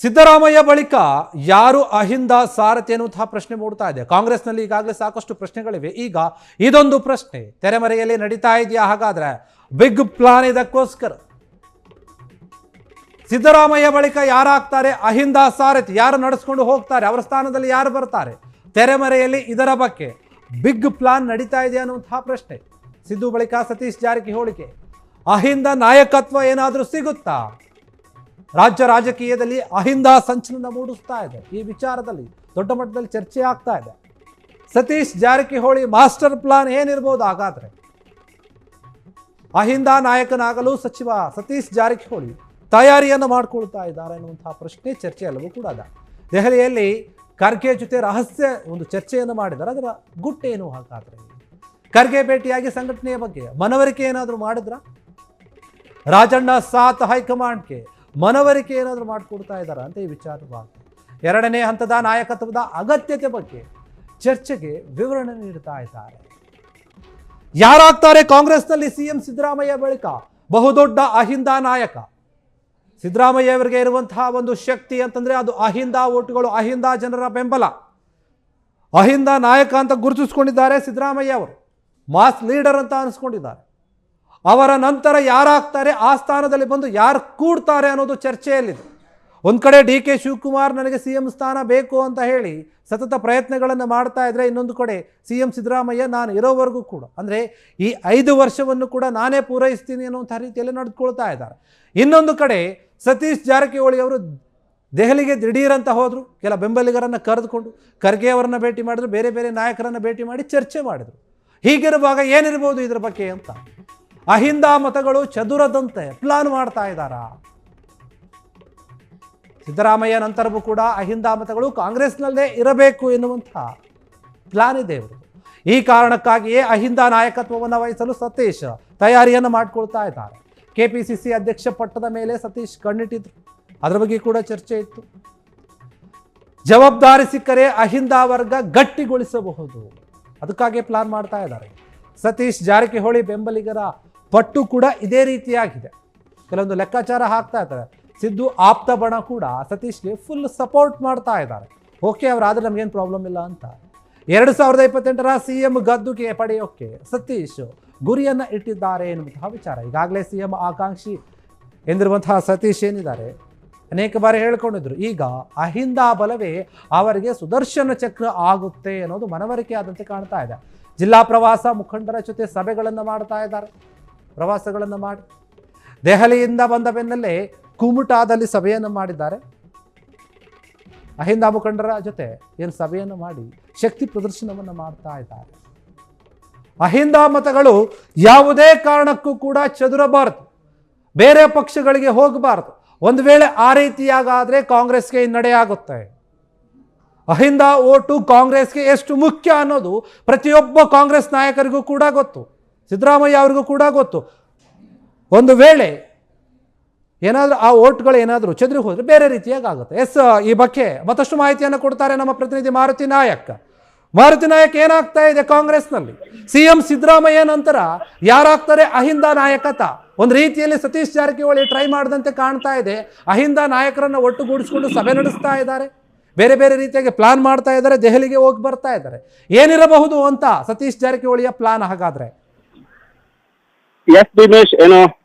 ಸಿದ್ದರಾಮಯ್ಯ ಬಳಿಕ ಯಾರು ಅಹಿಂದ ಸಾರಥಿ ಎನ್ನುವಂತಹ ಪ್ರಶ್ನೆ ಮೂಡ್ತಾ ಇದೆ. ಕಾಂಗ್ರೆಸ್ನಲ್ಲಿ ಈಗಾಗಲೇ ಸಾಕಷ್ಟು ಪ್ರಶ್ನೆಗಳಿವೆ. ಈಗ ಇದೊಂದು ಪ್ರಶ್ನೆ ತೆರೆಮರೆಯಲ್ಲಿ ನಡೀತಾ ಇದೆಯಾ? ಹಾಗಾದ್ರೆ ಬಿಗ್ ಪ್ಲಾನ್ ಇದಕ್ಕೋಸ್ಕರ ಸಿದ್ದರಾಮಯ್ಯ ಬಳಿಕ ಯಾರಾಗ್ತಾರೆ ಅಹಿಂದ ಸಾರಥಿ? ಯಾರು ನಡೆಸ್ಕೊಂಡು ಹೋಗ್ತಾರೆ? ಅವರ ಸ್ಥಾನದಲ್ಲಿ ಯಾರು ಬರ್ತಾರೆ? ತೆರೆಮರೆಯಲ್ಲಿ ಇದರ ಬಗ್ಗೆ ಬಿಗ್ ಪ್ಲಾನ್ ನಡೀತಾ ಇದೆ ಅನ್ನುವಂತಹ ಪ್ರಶ್ನೆ. ಸಿದ್ದು ಬಳಿಕ ಸತೀಶ್ ಜಾರಕಿಹೊಳಿಗೆ ಅಹಿಂದ ನಾಯಕತ್ವ ಏನಾದರೂ ಸಿಗುತ್ತಾ? ರಾಜ್ಯ ರಾಜಕೀಯದಲ್ಲಿ ಅಹಿಂದ ಸಂಚಲನ ಮೂಡಿಸ್ತಾ ಇದೆ. ಈ ವಿಚಾರದಲ್ಲಿ ದೊಡ್ಡ ಮಟ್ಟದಲ್ಲಿ ಚರ್ಚೆ ಆಗ್ತಾ ಇದೆ. ಸತೀಶ್ ಜಾರಕಿಹೊಳಿ ಮಾಸ್ಟರ್ ಪ್ಲಾನ್ ಏನಿರ್ಬೋದು? ಹಾಗಾದ್ರೆ ಅಹಿಂದ ನಾಯಕನಾಗಲು ಸಚಿವ ಸತೀಶ್ ಜಾರಕಿಹೊಳಿ ತಯಾರಿಯನ್ನು ಮಾಡಿಕೊಳ್ತಾ ಇದ್ದಾರೆ ಅನ್ನುವಂತಹ ಪ್ರಶ್ನೆ ಚರ್ಚೆ ಎಲ್ಲವೂ ಕೂಡ ಇದೆ. ದೆಹಲಿಯಲ್ಲಿ ಖರ್ಗೆ ಜೊತೆ ರಹಸ್ಯ ಒಂದು ಚರ್ಚೆಯನ್ನು ಮಾಡಿದ್ದಾರೆ. ಅದರ ಗುಟ್ಟೇನು? ಹಾಗಾದ್ರೆ ಖರ್ಗೆ ಭೇಟಿಯಾಗಿ ಸಂಘಟನೆಯ ಬಗ್ಗೆ ಮನವರಿಕೆ ಏನಾದರೂ ಮಾಡಿದ್ರ? ರಾಜಣ್ಣ ಸಾತ್ ಹೈಕಮಾಂಡ್ಗೆ ಮನವರಿಕೆ ಏನಾದರೂ ಮಾಡಿಕೊಡ್ತಾ ಇದ್ದಾರೆ ಅಂತ ಈ ವಿಚಾರವಾಗಿ ಎರಡನೇ ಹಂತದ ನಾಯಕತ್ವದ ಅಗತ್ಯತೆ ಬಗ್ಗೆ ಚರ್ಚೆಗೆ ವಿವರಣೆ ನೀಡ್ತಾ ಇದ್ದಾರೆ. ಯಾರಾಗ್ತಾರೆ ಕಾಂಗ್ರೆಸ್ನಲ್ಲಿ ಸಿಎಂ ಸಿದ್ದರಾಮಯ್ಯ ಬಳಿಕ ಬಹುದೊಡ್ಡ ಅಹಿಂದ ನಾಯಕ? ಸಿದ್ದರಾಮಯ್ಯ ಅವರಿಗೆ ಇರುವಂತಹ ಒಂದು ಶಕ್ತಿ ಅಂತಂದ್ರೆ ಅದು ಅಹಿಂದ ಓಟುಗಳು, ಅಹಿಂದ ಜನರ ಬೆಂಬಲ. ಅಹಿಂದ ನಾಯಕ ಅಂತ ಗುರುತಿಸ್ಕೊಂಡಿದ್ದಾರೆ ಸಿದ್ದರಾಮಯ್ಯ ಅವರು. ಮಾಸ್ ಲೀಡರ್ ಅಂತ ಅನಿಸ್ಕೊಂಡಿದ್ದಾರೆ. ಅವರ ನಂತರ ಯಾರಾಗ್ತಾರೆ, ಆ ಸ್ಥಾನದಲ್ಲಿ ಬಂದು ಯಾರು ಕೂಡ್ತಾರೆ ಅನ್ನೋದು ಚರ್ಚೆಯಲ್ಲಿದೆ. ಒಂದು ಕಡೆ ಡಿ ಕೆ ಶಿವಕುಮಾರ್ ನನಗೆ ಸಿಎಂ ಸ್ಥಾನ ಬೇಕು ಅಂತ ಹೇಳಿ ಸತತ ಪ್ರಯತ್ನಗಳನ್ನು ಮಾಡ್ತಾ ಇದ್ರೆ, ಇನ್ನೊಂದು ಕಡೆ ಸಿಎಂ ಸಿದ್ದರಾಮಯ್ಯ ನಾನು ಇರೋವರೆಗೂ ಕೂಡ ಅಂದರೆ ಈ 5 ವರ್ಷವನ್ನು ಕೂಡ ನಾನೇ ಪೂರೈಸ್ತೀನಿ ಅನ್ನುವಂಥ ರೀತಿಯಲ್ಲಿ ನಡೆದುಕೊಳ್ತಾ ಇದ್ದಾರೆ. ಇನ್ನೊಂದು ಕಡೆ ಸತೀಶ್ ಜಾರಕಿಹೊಳಿ ಅವರು ದೆಹಲಿಗೆ ದಿಢೀರಂತ ಹೋದರು. ಕೆಲ ಬೆಂಬಲಿಗರನ್ನು ಕರೆದುಕೊಂಡು ಖರ್ಗೆ ಅವರನ್ನು ಭೇಟಿ ಮಾಡಿದ್ರು, ಬೇರೆ ಬೇರೆ ನಾಯಕರನ್ನು ಭೇಟಿ ಮಾಡಿ ಚರ್ಚೆ ಮಾಡಿದರು. ಹೀಗಿರುವಾಗ ಏನಿರ್ಬೋದು ಇದರ ಬಗ್ಗೆ ಅಂತ ಅಹಿಂದ ಮತಗಳು ಚದುರದಂತೆ ಪ್ಲಾನ್ ಮಾಡ್ತಾ ಇದ್ದಾರಾ? ಸಿದ್ದರಾಮಯ್ಯ ನಂತರವೂ ಕೂಡ ಅಹಿಂದ ಮತಗಳು ಕಾಂಗ್ರೆಸ್ನಲ್ಲೇ ಇರಬೇಕು ಎನ್ನುವಂಥ ಪ್ಲಾನ್ ಇದೆ ಇವರು. ಈ ಕಾರಣಕ್ಕಾಗಿಯೇ ಅಹಿಂದ ನಾಯಕತ್ವವನ್ನು ವಹಿಸಲು ಸತೀಶ್ ತಯಾರಿಯನ್ನು ಮಾಡಿಕೊಳ್ತಾ ಇದ್ದಾರೆ. ಕೆಪಿಸಿಸಿ ಅಧ್ಯಕ್ಷ ಪಟ್ಟದ ಮೇಲೆ ಸತೀಶ್ ಕಣ್ಣಿಟ್ಟಿದ್ರು. ಅದರ ಬಗ್ಗೆ ಕೂಡ ಚರ್ಚೆ ಇತ್ತು. ಜವಾಬ್ದಾರಿ ಸಿಕ್ಕರೆ ಅಹಿಂದ ವರ್ಗ ಗಟ್ಟಿಗೊಳಿಸಬಹುದು, ಅದಕ್ಕಾಗಿ ಪ್ಲಾನ್ ಮಾಡ್ತಾ ಇದ್ದಾರೆ. ಸತೀಶ್ ಜಾರಕಿಹೊಳಿ ಬೆಂಬಲಿಗರ ಪಟ್ಟು ಕೂಡ ಇದೇ ರೀತಿಯಾಗಿದೆ. ಕೆಲವೊಂದು ಲೆಕ್ಕಾಚಾರ ಹಾಕ್ತಾ ಇದ್ದಾರೆ. ಸಿದ್ದು ಆಪ್ತ ಬಣ ಕೂಡ ಸತೀಶ್ಗೆ ಫುಲ್ ಸಪೋರ್ಟ್ ಮಾಡ್ತಾ ಇದ್ದಾರೆ. ಓಕೆ, ಅವರಾದ್ರೆ ನಮಗೇನು ಪ್ರಾಬ್ಲಮ್ ಇಲ್ಲ ಅಂತ. 2028ರ ಸಿಎಂ ಗದ್ದುಗೆ ಪಡೆಯೋಕೆ ಸತೀಶ್ ಗುರಿಯನ್ನು ಇಟ್ಟಿದ್ದಾರೆ ಎನ್ನುವಂತಹ ವಿಚಾರ. ಈಗಾಗಲೇ ಸಿಎಂ ಆಕಾಂಕ್ಷಿ ಎಂದಿರುವಂತಹ ಸತೀಶ್ ಏನಿದ್ದಾರೆ ಅನೇಕ ಬಾರಿ ಹೇಳ್ಕೊಂಡಿದ್ರು. ಈಗ ಅಹಿಂದ ಬಲವೇ ಅವರಿಗೆ ಸುದರ್ಶನ ಚಕ್ರ ಆಗುತ್ತೆ ಅನ್ನೋದು ಮನವರಿಕೆ ಆದಂತೆ ಕಾಣ್ತಾ ಇದೆ. ಜಿಲ್ಲಾ ಪ್ರವಾಸ ಮುಖಂಡರ ಜೊತೆ ಸಭೆಗಳನ್ನು ಮಾಡ್ತಾ ಇದ್ದಾರೆ. ಪ್ರವಾಸಗಳನ್ನು ಮಾಡಿ ದೆಹಲಿಯಿಂದ ಬಂದ ಬೆನ್ನಲ್ಲೇ ಕುಮಟಾದಲ್ಲಿ ಸಭೆಯನ್ನು ಮಾಡಿದ್ದಾರೆ. ಅಹಿಂದ ಮುಖಂಡರ ಜೊತೆ ಏನು ಸಭೆಯನ್ನು ಮಾಡಿ ಶಕ್ತಿ ಪ್ರದರ್ಶನವನ್ನು ಮಾಡ್ತಾ ಇದ್ದಾರೆ. ಅಹಿಂದ ಮತಗಳು ಯಾವುದೇ ಕಾರಣಕ್ಕೂ ಕೂಡ ಚದುರಬಾರದು, ಬೇರೆ ಪಕ್ಷಗಳಿಗೆ ಹೋಗಬಾರದು. ಒಂದು ವೇಳೆ ಆ ರೀತಿಯಾಗಾದರೆ ಕಾಂಗ್ರೆಸ್ಗೆ ಹಿನ್ನಡೆಯಾಗುತ್ತೆ. ಅಹಿಂದ ಓಟು ಕಾಂಗ್ರೆಸ್ಗೆ ಎಷ್ಟು ಮುಖ್ಯ ಅನ್ನೋದು ಪ್ರತಿಯೊಬ್ಬ ಕಾಂಗ್ರೆಸ್ ನಾಯಕರಿಗೂ ಕೂಡ ಗೊತ್ತು, ಸಿದ್ದರಾಮಯ್ಯ ಅವರಿಗೂ ಕೂಡ ಗೊತ್ತು. ಒಂದು ವೇಳೆ ಏನಾದರೂ ಆ ಓಟ್ಗಳು ಏನಾದರೂ ಚದುರಿ ಹೋದರೆ ಬೇರೆ ರೀತಿಯಾಗುತ್ತೆ. ಈ ಬಗ್ಗೆ ಮತ್ತಷ್ಟು ಮಾಹಿತಿಯನ್ನು ಕೊಡ್ತಾರೆ ನಮ್ಮ ಪ್ರತಿನಿಧಿ ಮಾರುತಿ ನಾಯಕ್. ಮಾರುತಿ ನಾಯಕ್, ಏನಾಗ್ತಾ ಇದೆ ಕಾಂಗ್ರೆಸ್ನಲ್ಲಿ? ಸಿಎಂ ಸಿದ್ದರಾಮಯ್ಯ ನಂತರ ಯಾರಾಗ್ತಾರೆ ಅಹಿಂದ ನಾಯಕತ್ವ? ಒಂದು ರೀತಿಯಲ್ಲಿ ಸತೀಶ್ ಜಾರಕಿಹೊಳಿ ಟ್ರೈ ಮಾಡಿದಂತೆ ಕಾಣ್ತಾ ಇದೆ. ಅಹಿಂದ ನಾಯಕರನ್ನು ಒಟ್ಟುಗೂಡಿಸಿಕೊಂಡು ಸಭೆ ನಡೆಸ್ತಾ ಇದ್ದಾರೆ, ಬೇರೆ ಬೇರೆ ರೀತಿಯಾಗಿ ಪ್ಲಾನ್ ಮಾಡ್ತಾ ಇದ್ದಾರೆ, ದೆಹಲಿಗೆ ಹೋಗಿ ಬರ್ತಾ ಇದ್ದಾರೆ. ಏನಿರಬಹುದು ಅಂತ ಸತೀಶ್ ಜಾರಕಿಹೊಳಿಯ ಪ್ಲಾನ್ ಹಾಗಾದ್ರೆ? ಎಸ್ ದಿನೇಶ್, ಏನು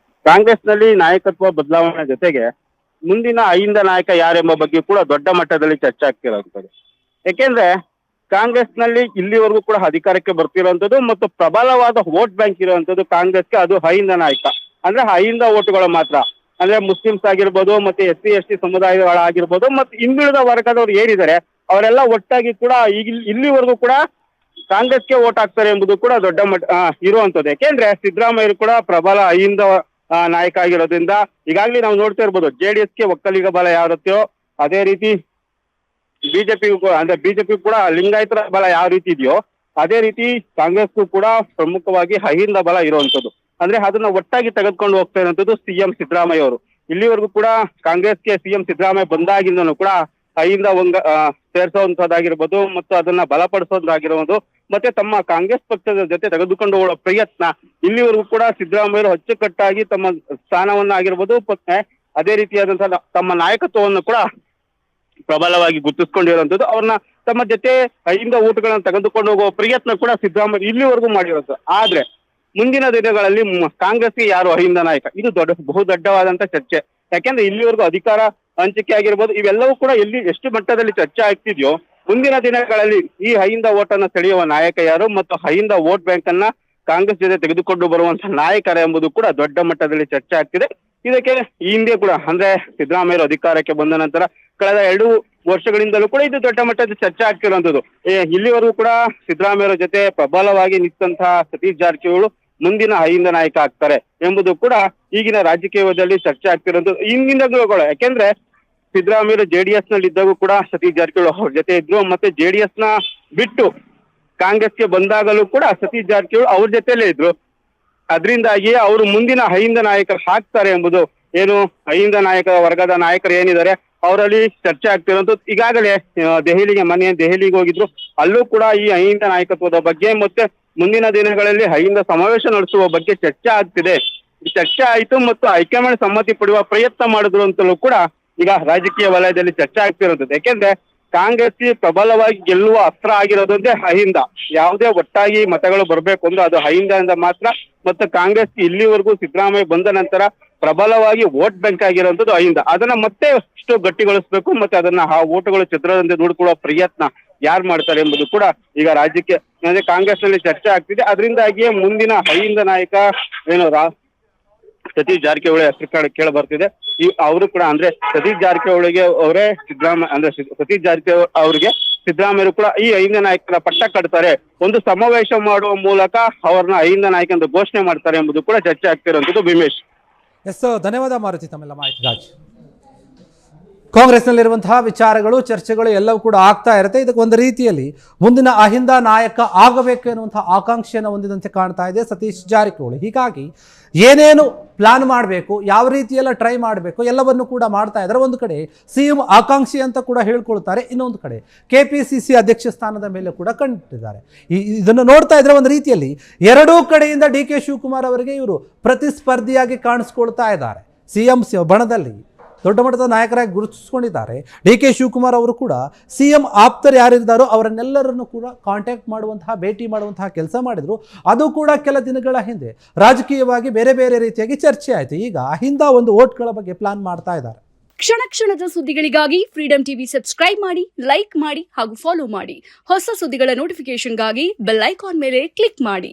ಕಾಂಗ್ರೆಸ್ನಲ್ಲಿ ನಾಯಕತ್ವ ಬದಲಾವಣೆ ಜೊತೆಗೆ ಮುಂದಿನ ಅಹಿಂದ ನಾಯಕ ಯಾರೆಂಬ ಬಗ್ಗೆ ಕೂಡ ದೊಡ್ಡ ಮಟ್ಟದಲ್ಲಿ ಚರ್ಚೆ ಆಗ್ತಿರೋಂಥದ್ದು. ಯಾಕೆಂದ್ರೆ ಕಾಂಗ್ರೆಸ್ನಲ್ಲಿ ಇಲ್ಲಿವರೆಗೂ ಕೂಡ ಅಧಿಕಾರಕ್ಕೆ ಬರ್ತಿರೋಂಥದ್ದು ಮತ್ತು ಪ್ರಬಲವಾದ ವೋಟ್ ಬ್ಯಾಂಕ್ ಇರುವಂತದ್ದು ಕಾಂಗ್ರೆಸ್ಗೆ ಅದು ಅಹಿಂದ ನಾಯಕ, ಅಂದ್ರೆ ಅಹಿಂದ ಓಟುಗಳು ಮಾತ್ರ. ಅಂದ್ರೆ ಮುಸ್ಲಿಮ್ಸ್ ಆಗಿರ್ಬೋದು, ಮತ್ತೆ SC ST ಸಮುದಾಯಗಳಾಗಿರ್ಬೋದು, ಮತ್ತೆ ಹಿಂದುಳಿದ ವರ್ಗದವ್ರು ಏನಿದ್ದಾರೆ ಅವರೆಲ್ಲ ಒಟ್ಟಾಗಿ ಕೂಡ ಈಗ ಇಲ್ಲಿವರೆಗೂ ಕೂಡ ಕಾಂಗ್ರೆಸ್ಗೆ ವೋಟ್ ಹಾಕ್ತಾರೆ ಎಂಬುದು ಕೂಡ ದೊಡ್ಡ ಇರುವಂತದ್ದು. ಯಾಕೆಂದ್ರೆ ಸಿದ್ದರಾಮಯ್ಯರು ಕೂಡ ಪ್ರಬಲ ಅಹಿಂದ ನಾಯಕ ಆಗಿರೋದ್ರಿಂದ ಈಗಾಗಲೇ ನಾವು ನೋಡ್ತಾ ಇರ್ಬೋದು, JDSಗೆ ಒಕ್ಕಲಿಗ ಬಲ ಯಾವ ರೀತಿಯೋ ಅದೇ ರೀತಿ ಬಿಜೆಪಿ ಕೂಡ ಲಿಂಗಾಯತರ ಬಲ ಯಾವ ರೀತಿ ಇದೆಯೋ ಅದೇ ರೀತಿ ಕಾಂಗ್ರೆಸ್ಗೂ ಕೂಡ ಪ್ರಮುಖವಾಗಿ ಅಹಿಂದ ಬಲ ಇರುವಂತದ್ದು. ಅಂದ್ರೆ ಅದನ್ನ ಒಟ್ಟಾಗಿ ತೆಗೆದುಕೊಂಡು ಹೋಗ್ತಾ ಇರುವಂತದ್ದು ಸಿಎಂ ಸಿದ್ದರಾಮಯ್ಯ ಅವರು. ಇಲ್ಲಿವರೆಗೂ ಕೂಡ ಕಾಂಗ್ರೆಸ್ಗೆ ಸಿಎಂ ಸಿದ್ದರಾಮಯ್ಯ ಬಂದಾಗಿಂದನೂ ಕೂಡ ಅಹಿಂದ ಸೇರಿಸುವಂತದ್ದಾಗಿರ್ಬೋದು ಮತ್ತು ಅದನ್ನ ಬಲಪಡಿಸೋದಾಗಿರ್ಬೋದು, ಮತ್ತೆ ತಮ್ಮ ಕಾಂಗ್ರೆಸ್ ಪಕ್ಷದ ಜೊತೆ ತೆಗೆದುಕೊಂಡು ಹೋಗುವ ಪ್ರಯತ್ನ ಇಲ್ಲಿವರೆಗೂ ಕೂಡ ಸಿದ್ದರಾಮಯ್ಯರು ಅಚ್ಚುಕಟ್ಟಾಗಿ ತಮ್ಮ ಸ್ಥಾನವನ್ನ ಆಗಿರ್ಬೋದು, ಅದೇ ರೀತಿಯಾದಂತಹ ತಮ್ಮ ನಾಯಕತ್ವವನ್ನು ಕೂಡ ಪ್ರಬಲವಾಗಿ ಗುರುತಿಸ್ಕೊಂಡಿರುವಂತದ್ದು. ಅವ್ರನ್ನ ತಮ್ಮ ಜೊತೆ ಅಹಿಂದ ಓಟ್ಗಳನ್ನ ತೆಗೆದುಕೊಂಡು ಹೋಗುವ ಪ್ರಯತ್ನ ಕೂಡ ಸಿದ್ದರಾಮಯ್ಯ ಇಲ್ಲಿವರೆಗೂ ಮಾಡಿರೋದು. ಆದ್ರೆ ಮುಂದಿನ ದಿನಗಳಲ್ಲಿ ಕಾಂಗ್ರೆಸ್ಗೆ ಯಾರು ಅಹಿಂದ ನಾಯಕ, ಇದು ಬಹುದೊಡ್ಡವಾದಂತ ಚರ್ಚೆ. ಯಾಕೆಂದ್ರೆ ಇಲ್ಲಿವರೆಗೂ ಅಧಿಕಾರ ಹಂಚಿಕೆ ಆಗಿರ್ಬೋದು, ಇವೆಲ್ಲವೂ ಕೂಡ ಎಷ್ಟು ಮಟ್ಟದಲ್ಲಿ ಚರ್ಚೆ ಆಗ್ತಿದೆಯೋ, ಮುಂದಿನ ದಿನಗಳಲ್ಲಿ ಈ ಅಹಿಂದ ಓಟ್ ಅನ್ನ ಸೆಳೆಯುವ ನಾಯಕ ಯಾರು ಮತ್ತು ಅಹಿಂದ ವೋಟ್ ಬ್ಯಾಂಕ್ ಅನ್ನ ಕಾಂಗ್ರೆಸ್ ಜೊತೆ ತೆಗೆದುಕೊಂಡು ಬರುವಂತಹ ನಾಯಕರ ಎಂಬುದು ಕೂಡ ದೊಡ್ಡ ಮಟ್ಟದಲ್ಲಿ ಚರ್ಚೆ ಆಗ್ತಿದೆ. ಇದಕ್ಕೆ ಈ ಹಿಂದೆ ಕೂಡ ಅಂದ್ರೆ ಸಿದ್ದರಾಮಯ್ಯ ಅಧಿಕಾರಕ್ಕೆ ಬಂದ ನಂತರ ಕಳೆದ 2 ವರ್ಷಗಳಿಂದಲೂ ಕೂಡ ಇದು ದೊಡ್ಡ ಮಟ್ಟದ ಚರ್ಚೆ ಆಗ್ತಿರುವಂತದ್ದು. ಇಲ್ಲಿವರೆಗೂ ಕೂಡ ಸಿದ್ದರಾಮಯ್ಯ ಜೊತೆ ಪ್ರಬಲವಾಗಿ ನಿಂತಹ ಸತೀಶ್ ಜಾರಕಿಹೊಳಿ ಮುಂದಿನ ಅಹಿಂದ ನಾಯಕ ಆಗ್ತಾರೆ ಎಂಬುದು ಕೂಡ ಈಗಿನ ರಾಜಕೀಯದಲ್ಲಿ ಚರ್ಚೆ ಆಗ್ತಿರುವಂತದ್ದು. ಹಿಂದಿನಿಂದಲೂ ಕೂಡ ಯಾಕೆಂದ್ರೆ ಸಿದ್ದರಾಮಯ್ಯ JDS ನಲ್ಲಿ ಇದ್ದಾಗೂ ಕೂಡ ಸತೀಶ್ ಜಾರಕಿಹೊಳಿ ಅವ್ರ ಜೊತೆ ಇದ್ರು, ಮತ್ತೆ JDS ನ ಬಿಟ್ಟು ಕಾಂಗ್ರೆಸ್ಗೆ ಬಂದಾಗಲೂ ಕೂಡ ಸತೀಶ್ ಜಾರಕಿಹೊಳಿ ಅವ್ರ ಜೊತೆಲೇ ಇದ್ರು. ಅದರಿಂದಾಗಿ ಅವರು ಮುಂದಿನ ಅಹಿಂದ ನಾಯಕರು ಆಗ್ತಾರೆ ಎಂಬುದು ಏನು ಅಹಿಂದ ನಾಯಕ ವರ್ಗದ ನಾಯಕರು ಏನಿದ್ದಾರೆ ಅವರಲ್ಲಿ ಚರ್ಚೆ ಆಗ್ತಿರೋದು. ಈಗಾಗಲೇ ದೆಹಲಿಗೆ ಹೋಗಿದ್ರು, ಅಲ್ಲೂ ಕೂಡ ಈ ಅಹಿಂದ ನಾಯಕತ್ವದ ಬಗ್ಗೆ ಮತ್ತೆ ಮುಂದಿನ ದಿನಗಳಲ್ಲಿ ಅಹಿಂದ ಸಮಾವೇಶ ನಡೆಸುವ ಬಗ್ಗೆ ಚರ್ಚೆ ಆಗ್ತಿದೆ. ಚರ್ಚೆ ಆಯಿತು ಮತ್ತು ಹೈಕಮಾಂಡ್ ಸಮ್ಮತಿ ಪಡೆಯುವ ಪ್ರಯತ್ನ ಮಾಡಿದ್ರು ಅಂತಲೂ ಕೂಡ ಈಗ ರಾಜಕೀಯ ವಲಯದಲ್ಲಿ ಚರ್ಚೆ ಆಗ್ತಿರೋದು. ಯಾಕೆಂದ್ರೆ ಕಾಂಗ್ರೆಸ್ ಪ್ರಬಲವಾಗಿ ಗೆಲ್ಲುವ ಅಸ್ತ್ರ ಆಗಿರೋದಂದ್ರೆ ಅಹಿಂದ. ಯಾವುದೇ ಒಟ್ಟಾಗಿ ಮತಗಳು ಬರಬೇಕು ಅಂದ್ರೆ ಅದು ಅಹಿಂದ ಮಾತ್ರ. ಮತ್ತು ಕಾಂಗ್ರೆಸ್ ಇಲ್ಲಿವರೆಗೂ ಸಿದ್ದರಾಮಯ್ಯ ಬಂದ ನಂತರ ಪ್ರಬಲವಾಗಿ ವೋಟ್ ಬ್ಯಾಂಕ್ ಆಗಿರುವಂತದ್ದು ಅಹಿಂದ. ಅದನ್ನ ಮತ್ತೆ ಇಷ್ಟು ಗಟ್ಟಿಗೊಳಿಸಬೇಕು, ಮತ್ತೆ ಅದನ್ನ ಆ ಓಟುಗಳು ಚಿತ್ರದಂತೆ ನೋಡಿಕೊಳ್ಳುವ ಪ್ರಯತ್ನ ಯಾರು ಮಾಡ್ತಾರೆ ಎಂಬುದು ಕೂಡ ಈಗ ರಾಜ್ಯಕ್ಕೆ ಅಂದ್ರೆ ಕಾಂಗ್ರೆಸ್ ನಲ್ಲಿ ಚರ್ಚೆ ಆಗ್ತಿದೆ. ಅದರಿಂದಾಗಿಯೇ ಮುಂದಿನ ಅಹಿಂದ ನಾಯಕ ಏನು ಸತೀಶ್ ಜಾರಕಿಹೊಳಿ ಹೆಸರು ಕೇಳ ಬರ್ತಿದೆ. ಅವರು ಕೂಡ ಅಂದ್ರೆ ಸತೀಶ್ ಜಾರಕಿಹೊಳಿಗೆ ಅವರೇ ಸತೀಶ್ ಜಾರಕಿಹೊಳಿ ಅವರಿಗೆ ಸಿದ್ದರಾಮಯ್ಯ ಕೂಡ ಈ ಅಹಿಂದ ನಾಯಕರ ಪಟ್ಟ ಕಟ್ತಾರೆ, ಒಂದು ಸಮಾವೇಶ ಮಾಡುವ ಮೂಲಕ ಅವರನ್ನ ಅಹಿಂದ ನಾಯಕ ಎಂದು ಘೋಷಣೆ ಮಾಡ್ತಾರೆ ಎಂಬುದು ಕೂಡ ಚರ್ಚೆ ಆಗ್ತಿರುವಂತದ್ದು. ಭೀಮೇಶ್. ಎಸ್, ಧನ್ಯವಾದ ಮಾರುತಿ ತಮ್ಮೆಲ್ಲ ಮಾಹಿತಿಗಾಗಿ. ಕಾಂಗ್ರೆಸ್ನಲ್ಲಿರುವಂತಹ ವಿಚಾರಗಳು ಚರ್ಚೆಗಳು ಎಲ್ಲವೂ ಕೂಡ ಆಗ್ತಾ ಇರುತ್ತೆ. ಇದಕ್ಕೆ ಒಂದು ರೀತಿಯಲ್ಲಿ ಮುಂದಿನ ಅಹಿಂದ ನಾಯಕ ಆಗಬೇಕು ಎನ್ನುವಂತಹ ಆಕಾಂಕ್ಷೆಯನ್ನು ಹೊಂದಿದಂತೆ ಕಾಣ್ತಾ ಇದೆ ಸತೀಶ್ ಜಾರಕಿಹೊಳಿ. ಹೀಗಾಗಿ ಏನೇನು ಪ್ಲಾನ್ ಮಾಡಬೇಕು, ಯಾವ ರೀತಿಯೆಲ್ಲ ಟ್ರೈ ಮಾಡಬೇಕು ಎಲ್ಲವನ್ನು ಕೂಡ ಮಾಡ್ತಾ ಇದ್ದಾರೆ. ಒಂದು ಕಡೆ CM ಆಕಾಂಕ್ಷಿ ಅಂತ ಕೂಡ ಹೇಳ್ಕೊಳ್ತಾರೆ, ಇನ್ನೊಂದು ಕಡೆ KPCC ಅಧ್ಯಕ್ಷ ಸ್ಥಾನದ ಮೇಲೆ ಕೂಡ ಕಂಡಿದ್ದಾರೆ. ಇದನ್ನು ನೋಡ್ತಾ ಇದ್ರೆ ಒಂದು ರೀತಿಯಲ್ಲಿ ಎರಡೂ ಕಡೆಯಿಂದ DK ಶಿವಕುಮಾರ್ ಅವರಿಗೆ ಇವರು ಪ್ರತಿಸ್ಪರ್ಧಿಯಾಗಿ ಕಾಣಿಸ್ಕೊಳ್ತಾ ಇದ್ದಾರೆ. CM ಬಣದಲ್ಲಿ ದೊಡ್ಡ ಮಟ್ಟದ ನಾಯಕರಾಗಿ ಗುರುತಿಸಿಕೊಂಡಿದ್ದಾರೆ. DK ಶಿವಕುಮಾರ್ ಅವರು ಕೂಡ CM ಆಪ್ತರು ಯಾರಿದ್ದಾರೋ ಅವರನ್ನೆಲ್ಲರನ್ನು ಕೂಡ ಕಾಂಟ್ಯಾಕ್ಟ್ ಮಾಡುವಂತಹ, ಭೇಟಿ ಮಾಡುವಂತಹ ಕೆಲಸ ಮಾಡಿದ್ರು. ಅದು ಕೂಡ ಕೆಲ ದಿನಗಳ ಹಿಂದೆ ರಾಜಕೀಯವಾಗಿ ಬೇರೆ ಬೇರೆ ರೀತಿಯಾಗಿ ಚರ್ಚೆ ಆಯಿತು. ಈಗ ಅಹಿಂದ ಒಂದು ಓಟ್ಗಳ ಬಗ್ಗೆ ಪ್ಲಾನ್ ಮಾಡ್ತಾ ಇದ್ದಾರೆ. ಕ್ಷಣ ಕ್ಷಣದ ಸುದ್ದಿಗಳಿಗಾಗಿ ಫ್ರೀಡಂ ಟಿವಿ ಸಬ್ಸ್ಕ್ರೈಬ್ ಮಾಡಿ, ಲೈಕ್ ಮಾಡಿ ಹಾಗೂ ಫಾಲೋ ಮಾಡಿ. ಹೊಸ ಸುದ್ದಿಗಳ ನೋಟಿಫಿಕೇಶನ್ಗಾಗಿ ಬೆಲ್ ಐಕಾನ್ ಮೇಲೆ ಕ್ಲಿಕ್ ಮಾಡಿ.